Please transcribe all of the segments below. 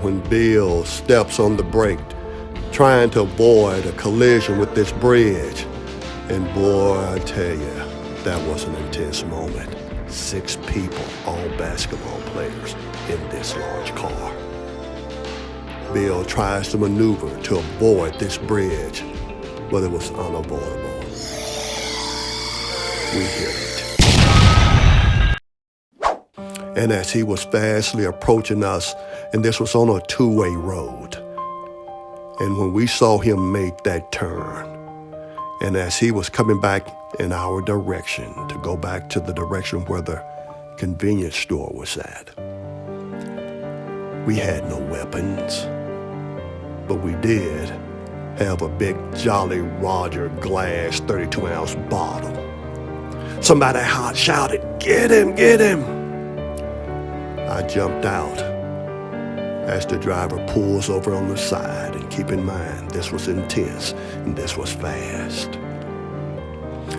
when Bill steps on the brake, trying to avoid a collision with this bridge. And boy, I tell you, that was an intense moment. 6 people, all basketball players, in this large car. Bill tries to maneuver to avoid this bridge, but it was unavoidable. We hit it. And as he was fastly approaching us, and this was on a 2-way road, and when we saw him make that turn, and as he was coming back in our direction to go back to the direction where the convenience store was at, we had no weapons, but we did have a big Jolly Roger glass 32-ounce bottle. Somebody shouted, "Get him, get him!" I jumped out as the driver pulls over on the side, and keep in mind, this was intense and this was fast.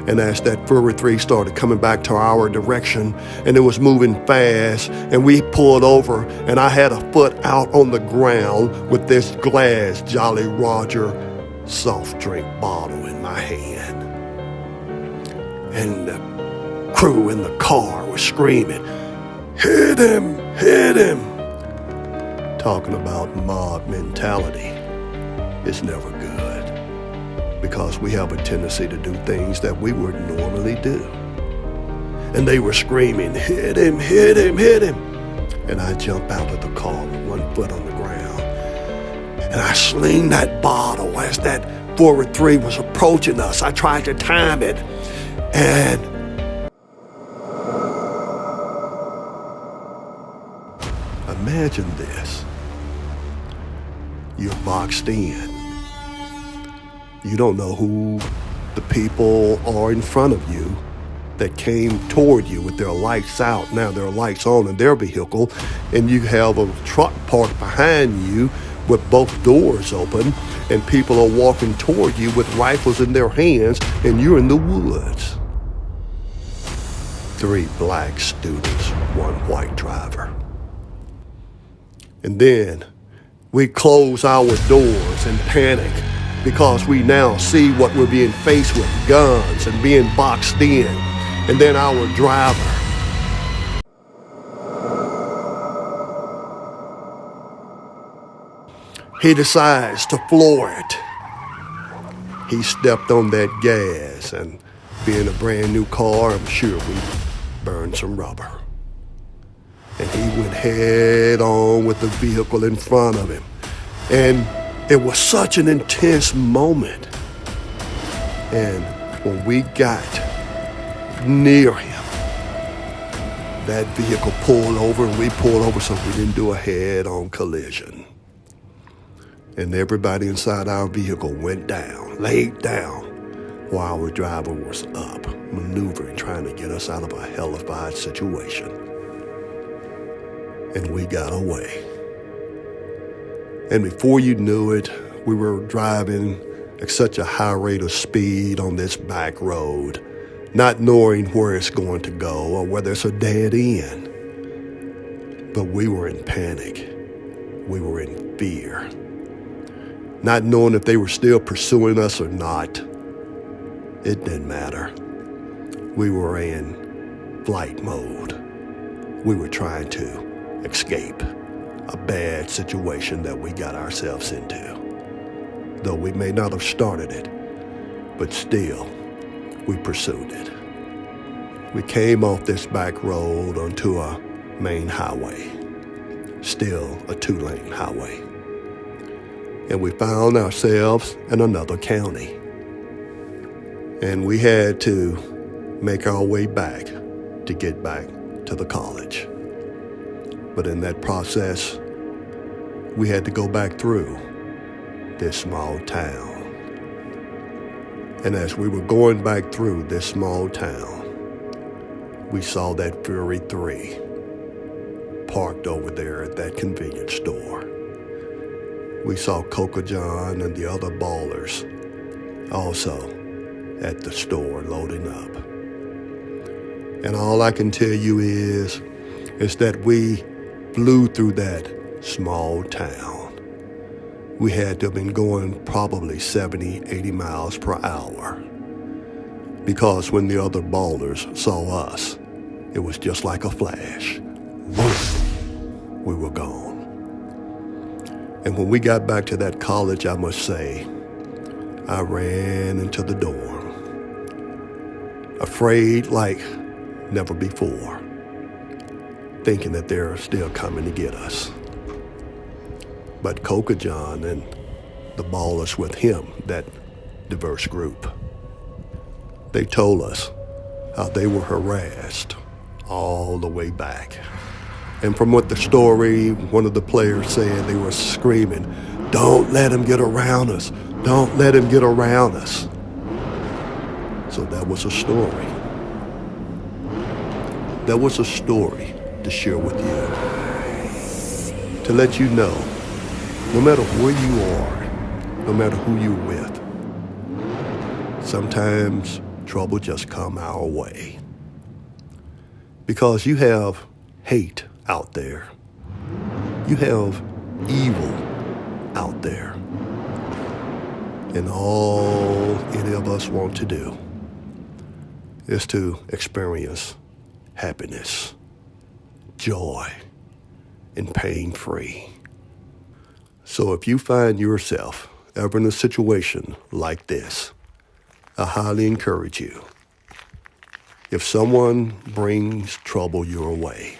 And as that Furry 3 started coming back to our direction, and it was moving fast, and we pulled over, and I had a foot out on the ground with this glass Jolly Roger soft drink bottle in my hand. And the crew in the car was screaming, "Hit him, hit him!" Talking about mob mentality is never good, because we have a tendency to do things that we wouldn't normally do. And they were screaming, "Hit him, hit him, hit him!" And I jump out of the car with one foot on the ground, and I sling that bottle as that Forward 3 was approaching us. I tried to time it, and imagine this. You're boxed in. You don't know who the people are in front of you that came toward you with their lights out. Now their lights on in their vehicle, and you have a truck parked behind you with both doors open, and people are walking toward you with rifles in their hands, and you're in the woods. 3 black students, 1 white driver. And then we close our doors and panic, because we now see what we're being faced with, guns and being boxed in. And then our driver, he decides to floor it. He stepped on that gas, and being a brand new car, I'm sure we burned some rubber. And he went head on with the vehicle in front of him. And it was such an intense moment. And when we got near him, that vehicle pulled over, and we pulled over so we didn't do a head-on collision. And everybody inside our vehicle went down, laid down, while our driver was up, maneuvering, trying to get us out of a hellified situation. And we got away. And before you knew it, we were driving at such a high rate of speed on this back road, not knowing where it's going to go or whether it's a dead end. But we were in panic. We were in fear. Not knowing if they were still pursuing us or not. It didn't matter. We were in flight mode. We were trying to escape a bad situation that we got ourselves into. Though we may not have started it, but still, we pursued it. We came off this back road onto a main highway, still a 2-lane highway. And we found ourselves in another county. And we had to make our way back to get back to the college. But in that process, we had to go back through this small town. And as we were going back through this small town, we saw that Fury 3 parked over there at that convenience store. We saw Coca John and the other ballers also at the store loading up. And all I can tell you is that we flew through that small town. We had to have been going probably 70, 80 miles per hour. Because when the other ballers saw us, it was just like a flash. Boom, we were gone. And when we got back to that college, I must say, I ran into the dorm, afraid like never before, thinking that they're still coming to get us. But Coca John and the ballers with him, that diverse group, they told us how they were harassed all the way back. And from what the story, one of the players said, they were screaming, "Don't let him get around us. Don't let him get around us." So that was a story. That was a story to share with you. To let you know, no matter where you are, no matter who you're with, sometimes trouble just come our way. Because you have hate out there. You have evil out there. And all any of us want to do is to experience happiness, joy, and pain-free. So if you find yourself ever in a situation like this, I highly encourage you. If someone brings trouble your way,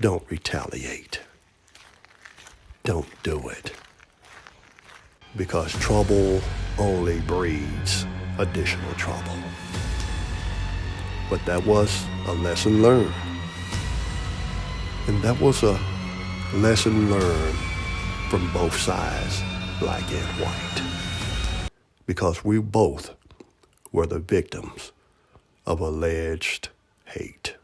don't retaliate. Don't do it. Because trouble only breeds additional trouble. But that was a lesson learned. And that was a lesson learned from both sides, black and white. Because we both were the victims of alleged hate.